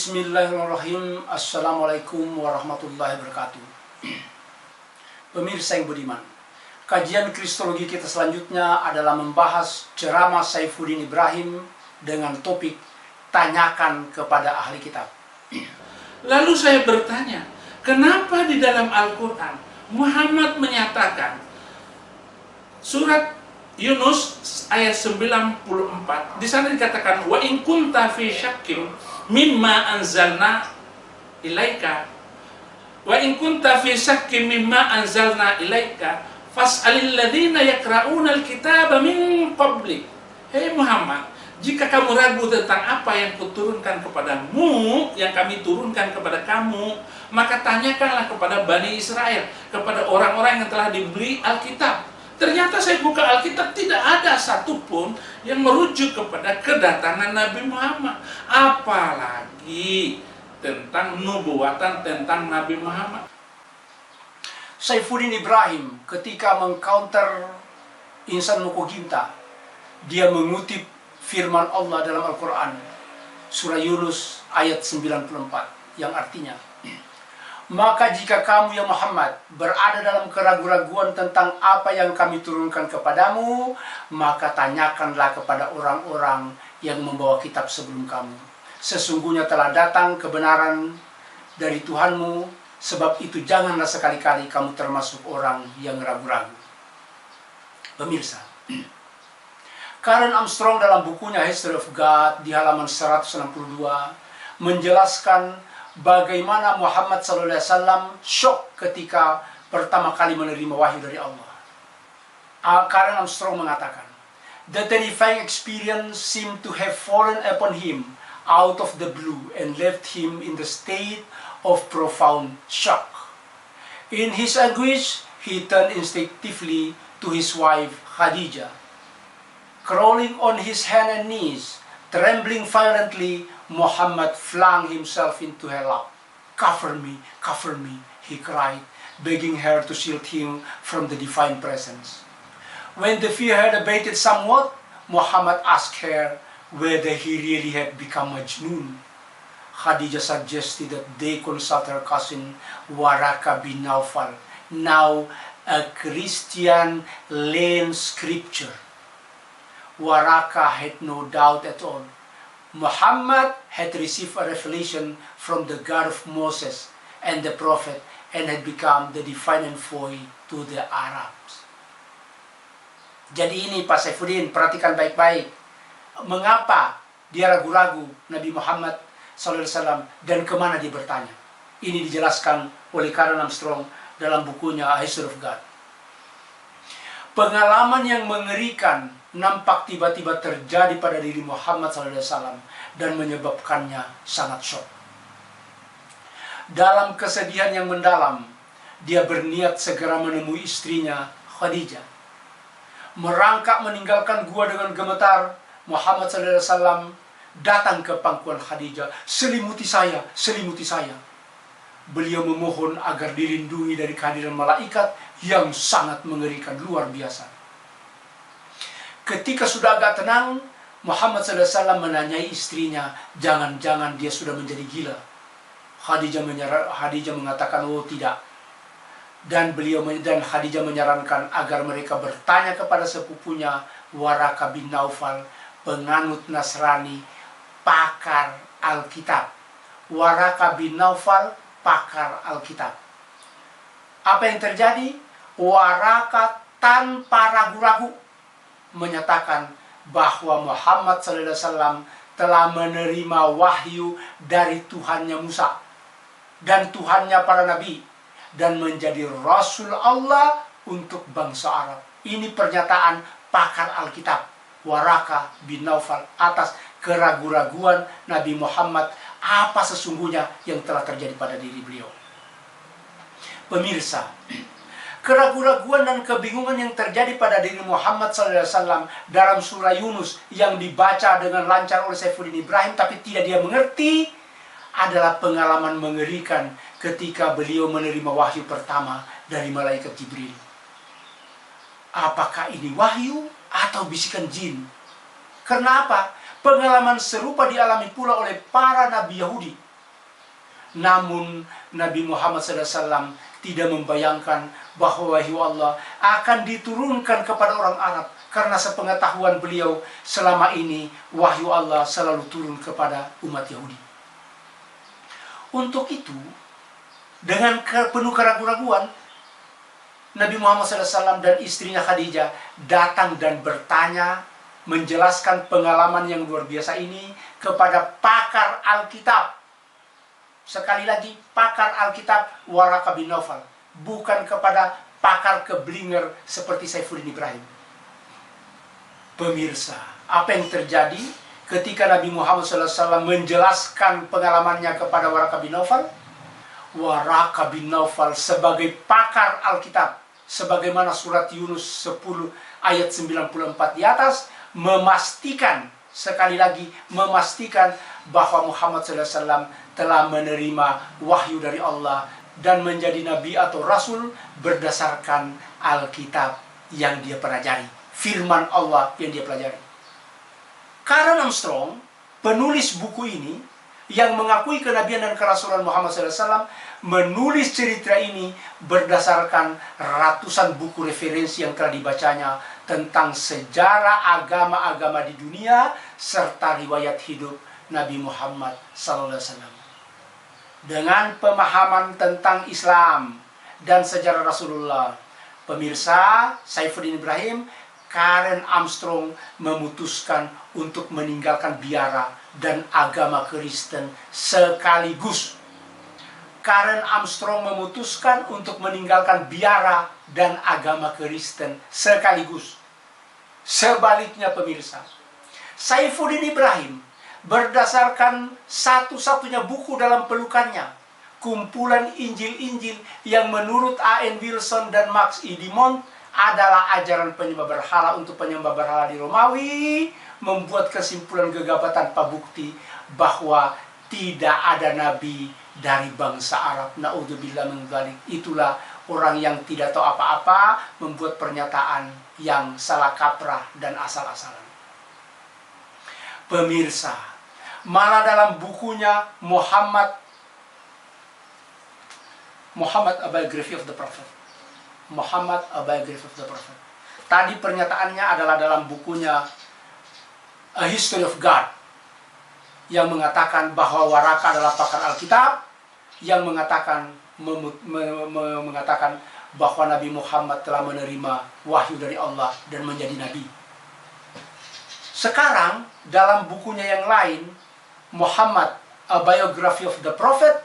Bismillahirrahmanirrahim. Assalamualaikum warahmatullahi wabarakatuh. Pemirsa yang budiman, kajian Kristologi kita selanjutnya adalah membahas ceramah Saifuddin Ibrahim dengan topik Tanyakan kepada ahli kitab. Lalu saya bertanya, kenapa di dalam Al-Quran Muhammad menyatakan surat Yunus ayat 94, di sana dikatakan wa in kunta fi syakkin mimma anzalna ilaika wa in kunta fi syakkin mimma anzalna ilaika fas'alil ladzina yaqra'una al-kitaba min qablik. Hei Muhammad, jika kamu ragu tentang apa yang kuturunkan kepadamu, yang kami turunkan kepada kamu, maka tanyakanlah kepada Bani Israel, kepada orang-orang yang telah diberi Alkitab. Ternyata saya buka Alkitab, tidak ada satupun yang merujuk kepada kedatangan Nabi Muhammad. Apalagi tentang nubuatan tentang Nabi Muhammad. Saifuddin Ibrahim ketika mengcounter Insan Mokoginta, dia mengutip firman Allah dalam Al-Quran, surah Yunus ayat 94, yang artinya, maka jika kamu ya Muhammad berada dalam keraguan-raguan tentang apa yang kami turunkan kepadamu, maka tanyakanlah kepada orang-orang yang membawa kitab sebelum kamu. Sesungguhnya telah datang kebenaran dari Tuhanmu, sebab itu janganlah sekali-kali kamu termasuk orang yang ragu-ragu. Pemirsa, Karen Armstrong dalam bukunya History of God di halaman 162 menjelaskan bagaimana Muhammad SAW shock ketika pertama kali menerima wahyu dari Allah. Karen Armstrong mengatakan, the terrifying experience seemed to have fallen upon him out of the blue and left him in the state of profound shock. In his anguish, he turned instinctively to his wife Khadijah. Crawling on his hands and knees, trembling violently, Muhammad flung himself into her lap. Cover me, he cried, begging her to shield him from the divine presence. When the fear had abated somewhat, Muhammad asked her whether he really had become Majnun. Khadijah suggested that they consult her cousin Waraka bin Naufal, now a Christian learned scripture. Waraka had no doubt at all. Muhammad had received a revelation from the God of Moses and the Prophet and had become the divine envoy to the Arabs. Jadi ini Pak Saifuddin, perhatikan baik-baik. Mengapa dia ragu-ragu Nabi Muhammad SAW dan kemana dia bertanya? Ini dijelaskan oleh Karen Armstrong dalam bukunya History of God. Pengalaman yang mengerikan nampak tiba-tiba terjadi pada diri Muhammad SAW dan menyebabkannya sangat syok. Dalam kesedihan yang mendalam, dia berniat segera menemui istrinya Khadijah. Merangkak meninggalkan gua dengan gemetar, Muhammad SAW datang ke pangkuan Khadijah. Selimuti saya, selimuti saya. Beliau memohon agar dilindungi dari kehadiran malaikat yang sangat mengerikan, luar biasa. Ketika sudah agak tenang, Muhammad SAW menanyai istrinya, jangan-jangan dia sudah menjadi gila. Khadijah mengatakan, oh tidak. Dan Khadijah menyarankan agar mereka bertanya kepada sepupunya Waraka bin Naufal, penganut Nasrani, pakar Alkitab. Waraka bin Naufal, pakar Alkitab. Apa yang terjadi? Waraka tanpa ragu-ragu menyatakan bahwa Muhammad SAW telah menerima wahyu dari Tuhannya Musa dan Tuhannya para nabi dan menjadi Rasul Allah untuk bangsa Arab. Ini pernyataan pakar Alkitab Waraka bin Naufal atas keraguan-raguan Nabi Muhammad, apa sesungguhnya yang telah terjadi pada diri beliau. Pemirsa, keraguan-raguan dan kebingungan yang terjadi pada diri Muhammad SAW dalam surah Yunus yang dibaca dengan lancar oleh Saifuddin Ibrahim tapi tidak dia mengerti adalah pengalaman mengerikan ketika beliau menerima wahyu pertama dari malaikat Jibril. Apakah ini wahyu atau bisikan jin? Karena apa? Pengalaman serupa dialami pula oleh para nabi Yahudi Namun Nabi Muhammad SAW tidak membayangkan bahwa wahyu Allah akan diturunkan kepada orang Arab, karena sepengetahuan beliau selama ini wahyu Allah selalu turun kepada umat Yahudi. Untuk itu, dengan penuh keraguan-raguan, Nabi Muhammad SAW dan istrinya Khadijah datang dan bertanya, menjelaskan pengalaman yang luar biasa ini kepada pakar Alkitab. Sekali lagi, pakar Alkitab Waraka bin Naufal, bukan kepada pakar keblinger seperti Saifuddin Ibrahim. Pemirsa, apa yang terjadi ketika Nabi Muhammad SAW menjelaskan pengalamannya kepada Waraka bin Naufal? Waraka bin Naufal sebagai pakar Alkitab, sebagaimana surat Yunus 10 ayat 94 di atas, memastikan, sekali lagi memastikan bahwa Muhammad SAW telah menerima wahyu dari Allah dan menjadi nabi atau rasul berdasarkan Alkitab yang dia pelajari, firman Allah yang dia pelajari. Karen Armstrong, penulis buku ini, yang mengakui kenabian dan kerasulan Muhammad SAW, menulis cerita ini berdasarkan ratusan buku referensi yang telah dibacanya tentang sejarah agama-agama di dunia serta riwayat hidup Nabi Muhammad SAW. Dengan pemahaman tentang Islam dan sejarah Rasulullah, pemirsa, Saifuddin Ibrahim, Karen Armstrong memutuskan untuk meninggalkan biara dan agama Kristen sekaligus. Karen Armstrong memutuskan untuk meninggalkan biara dan agama Kristen sekaligus. Sebaliknya pemirsa, Saifuddin Ibrahim berdasarkan satu-satunya buku dalam pelukannya, kumpulan Injil-Injil yang menurut A.N. Wilson dan Max E. Dimond adalah ajaran penyembah berhala untuk penyembah berhala di Romawi, membuat kesimpulan gegabah tanpa bukti bahwa tidak ada nabi dari bangsa Arab. Na'udzubillah min dzalik. Itulah orang yang tidak tahu apa-apa membuat pernyataan yang salah kaprah dan asal-asalan. Pemirsa, malah dalam bukunya Muhammad A Biography of the Prophet, Muhammad A Biography of the Prophet, tadi pernyataannya adalah dalam bukunya A History of God, yang mengatakan bahwa Waraka adalah pakar Alkitab, yang mengatakan bahwa Nabi Muhammad telah menerima wahyu dari Allah dan menjadi nabi. Sekarang dalam bukunya yang lain, Muhammad A Biography of the Prophet,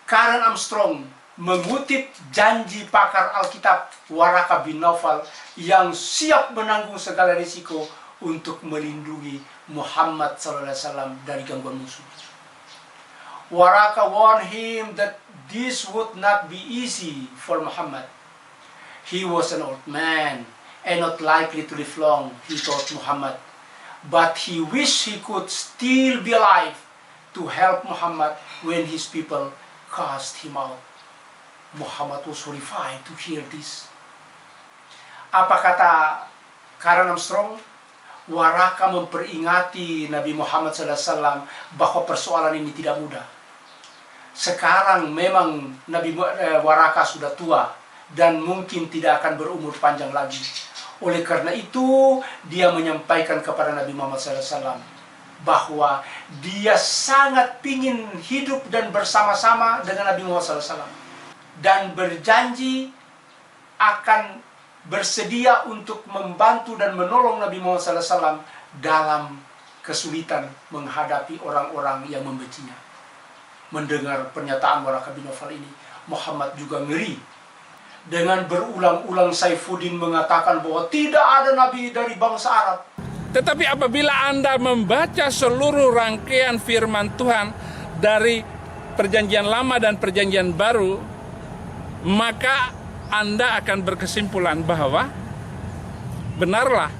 Karen Armstrong mengutip janji pakar Alkitab Waraka bin Naufal yang siap menanggung segala risiko untuk melindungi Muhammad SAW dari gangguan musuh. Waraka warned him that this would not be easy for Muhammad. He was an old man and not likely to live long, he told Muhammad. But he wished he could still be alive to help Muhammad when his people cast him out. Muhammad was horrified to hear this. Apa kata Karen Armstrong? Waraka memperingati Nabi Muhammad SAW bahwa persoalan ini tidak mudah. Sekarang memang Waraka sudah tua dan mungkin tidak akan berumur panjang lagi. Oleh karena itu, dia menyampaikan kepada Nabi Muhammad SAW bahwa dia sangat ingin hidup dan bersama-sama dengan Nabi Muhammad SAW. Dan berjanji akan bersedia untuk membantu dan menolong Nabi Muhammad SAW dalam kesulitan menghadapi orang-orang yang membencinya. Mendengar pernyataan Waraka bin Naufal ini, Muhammad juga ngeri. Dengan berulang-ulang Saifuddin mengatakan bahwa tidak ada nabi dari bangsa Arab. Tetapi apabila Anda membaca seluruh rangkaian firman Tuhan dari Perjanjian Lama dan Perjanjian Baru, maka Anda akan berkesimpulan bahwa benarlah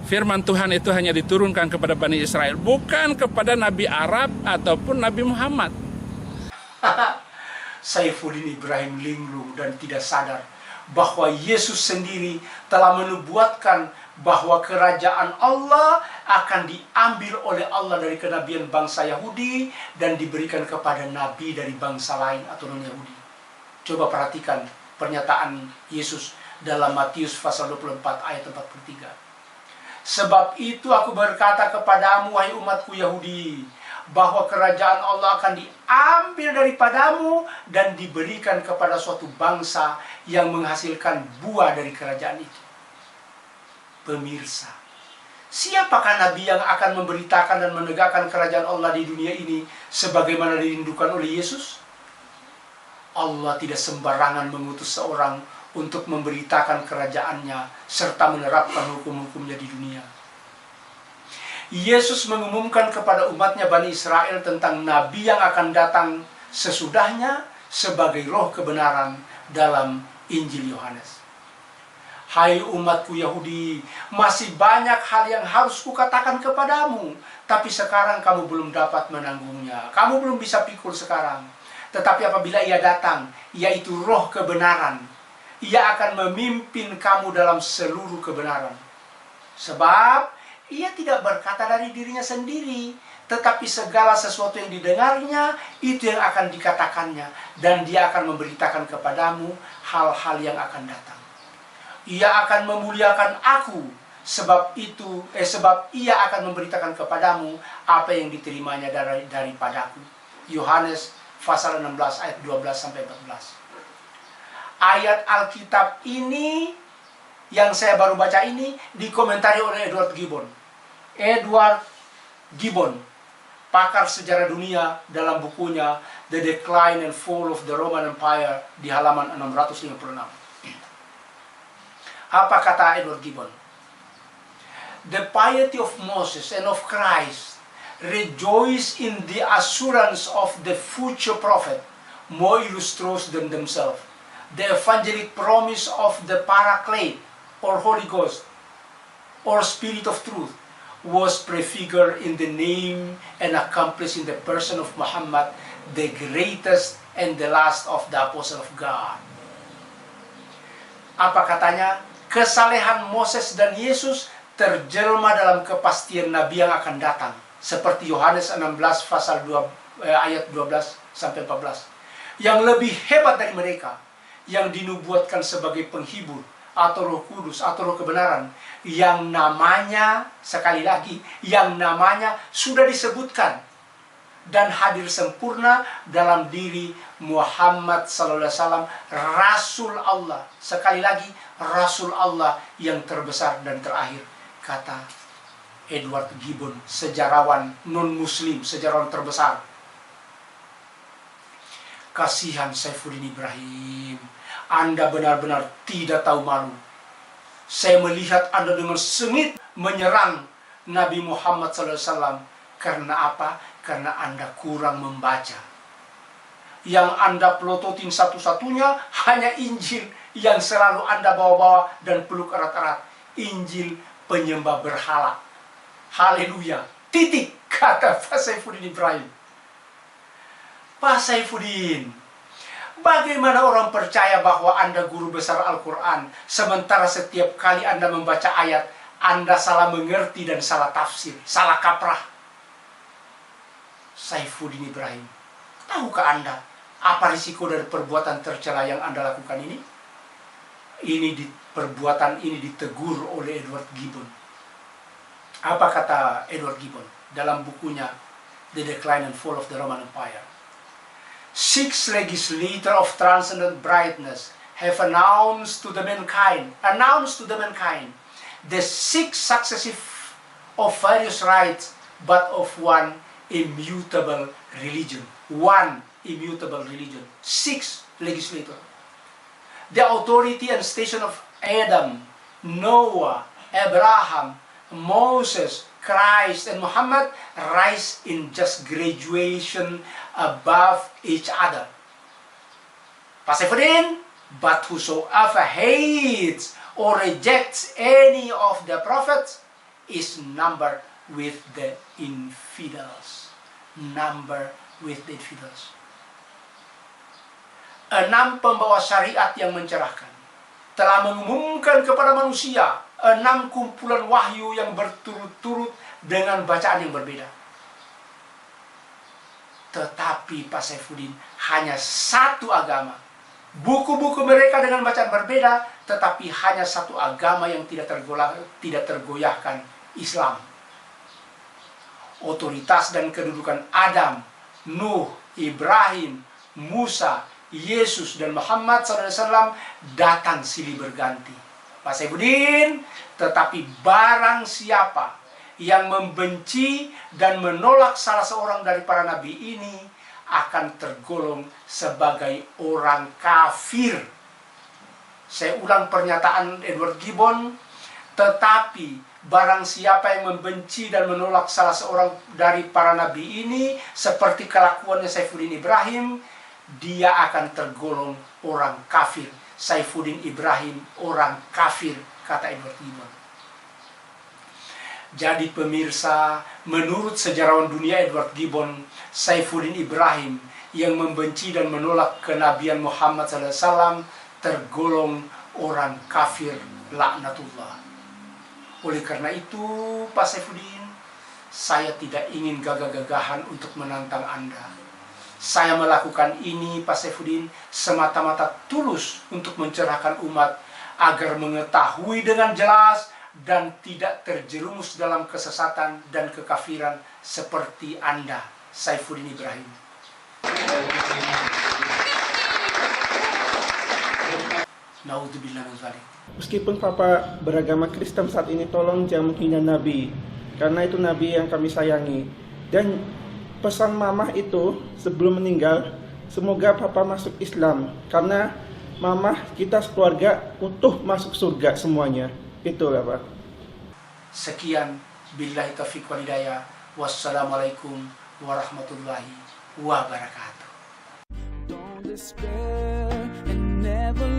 firman Tuhan itu hanya diturunkan kepada Bani Israel, bukan kepada Nabi Arab ataupun Nabi Muhammad. Saifuddin Ibrahim linglung dan tidak sadar bahwa Yesus sendiri telah menubuatkan bahwa kerajaan Allah akan diambil oleh Allah dari kenabian bangsa Yahudi dan diberikan kepada nabi dari bangsa lain atau non-Yahudi. Coba perhatikan pernyataan Yesus dalam Matius pasal 24 ayat 43. Sebab itu aku berkata kepadamu, wahai umatku Yahudi, bahwa kerajaan Allah akan diambil daripadamu dan diberikan kepada suatu bangsa yang menghasilkan buah dari kerajaan itu. Pemirsa, siapakah nabi yang akan memberitakan dan menegakkan kerajaan Allah di dunia ini sebagaimana dirindukan oleh Yesus? Allah tidak sembarangan mengutus seorang untuk memberitakan kerajaannya serta menerapkan hukum-hukumnya di dunia. Yesus mengumumkan kepada umatnya Bani Israel tentang nabi yang akan datang sesudahnya sebagai roh kebenaran dalam Injil Yohanes. Hai umatku Yahudi, masih banyak hal yang harus kukatakan kepadamu, tapi sekarang kamu belum dapat menanggungnya. Kamu belum bisa pikul sekarang. Tetapi apabila ia datang, yaitu roh kebenaran, ia akan memimpin kamu dalam seluruh kebenaran. Sebab ia tidak berkata dari dirinya sendiri, tetapi segala sesuatu yang didengarnya, itu yang akan dikatakannya. Dan dia akan memberitakan kepadamu hal-hal yang akan datang. Ia akan memuliakan aku, sebab ia akan memberitakan kepadamu apa yang diterimanya daripadaku. Yohanes pasal 16 ayat 12-14. Ayat Alkitab ini yang saya baru baca ini dikomentari oleh Edward Gibbon. Edward Gibbon, pakar sejarah dunia, dalam bukunya The Decline and Fall of the Roman Empire di halaman 656. Apa kata Edward Gibbon? The piety of Moses and of Christ rejoice in the assurance of the future prophet more illustrious than themselves. The evangelic promise of the Paraclete or Holy Ghost or Spirit of Truth was prefigured in the name and accomplished in the person of Muhammad, the greatest and the last of the apostle of God. Apa katanya? Kesalehan Moses dan Yesus terjelma dalam kepastian Nabi yang akan datang. Seperti Yohanes 16 pasal 2, ayat 12-14. Yang lebih hebat dari mereka, yang dinubuatkan sebagai penghibur, atau Roh Kudus, atau Roh kebenaran, yang namanya, sekali lagi, yang namanya sudah disebutkan dan hadir sempurna dalam diri Muhammad sallallahu alaihi wasallam, Rasul Allah. Sekali lagi, Rasul Allah yang terbesar dan terakhir, kata Edward Gibbon, sejarawan non-muslim, sejarawan terbesar. Kasihan Saifuddin Ibrahim, Anda benar-benar tidak tahu malu. Saya melihat Anda dengan sengit menyerang Nabi Muhammad SAW. Karena apa? Karena Anda kurang membaca. Yang Anda pelototin satu-satunya hanya Injil yang selalu Anda bawa-bawa dan peluk erat-erat. Injil penyembah berhala. Haleluya. Titik, kata Pak Saifuddin Ibrahim. Pak Saifuddin, bagaimana orang percaya bahwa Anda guru besar Al-Quran, sementara setiap kali Anda membaca ayat, Anda salah mengerti dan salah tafsir, salah kaprah? Saifuddin Ibrahim, tahukah Anda apa risiko dari perbuatan tercela yang Anda lakukan ini? Perbuatan ini ditegur oleh Edward Gibbon. Apa kata Edward Gibbon dalam bukunya The Decline and Fall of the Roman Empire? 6 legislators of transcendent brightness have announced to the mankind the 6 successive of various rights, but of one immutable religion. One immutable religion. 6 legislators. The authority and station of Adam, Noah, Abraham, Moses, Christ, and Muhammad rise in just graduation above each other. Pak Saifuddin, but whosoever hates or rejects any of the prophets is numbered with the infidels. Numbered with the infidels. 6 pembawa syariat yang mencerahkan telah mengumumkan kepada manusia 6 kumpulan wahyu yang berturut-turut dengan bacaan yang berbeda. Tetapi Pak Saifuddin, hanya satu agama. Buku-buku mereka dengan bacaan berbeda, tetapi hanya satu agama yang tidak tergoyahkan, Islam. Otoritas dan kedudukan Adam, Nuh, Ibrahim, Musa, Yesus, dan Muhammad SAW datang silih berganti. Pak Saifuddin, tetapi barang siapa yang membenci dan menolak salah seorang dari para nabi ini akan tergolong sebagai orang kafir. Saya ulang pernyataan Edward Gibbon, tetapi barang siapa yang membenci dan menolak salah seorang dari para nabi ini seperti kelakuannya Saifuddin Ibrahim, dia akan tergolong orang kafir. Saifuddin Ibrahim orang kafir, kata Edward Gibbon. Jadi pemirsa, menurut sejarawan dunia Edward Gibbon, Saifuddin Ibrahim yang membenci dan menolak kenabian Muhammad SAW tergolong orang kafir, laknatullah. Oleh karena itu, Pak Saifuddin, saya tidak ingin gagah-gagahan untuk menantang Anda. Saya melakukan ini, Pak Saifuddin, semata-mata tulus untuk mencerahkan umat agar mengetahui dengan jelas dan tidak terjerumus dalam kesesatan dan kekafiran seperti Anda, Saifuddin Ibrahim. Naudzubillah min dzalik. Meskipun Papa beragama Kristen saat ini, tolong jangan menghina Nabi, karena itu Nabi yang kami sayangi. Dan pesan Mama itu sebelum meninggal, semoga Papa masuk Islam, karena Mama kita sekeluarga utuh masuk surga semuanya. Itulah Pak. Sekian, billahi taufiq wal hidayah. Wassalamualaikum warahmatullahi wabarakatuh. Don't despair and never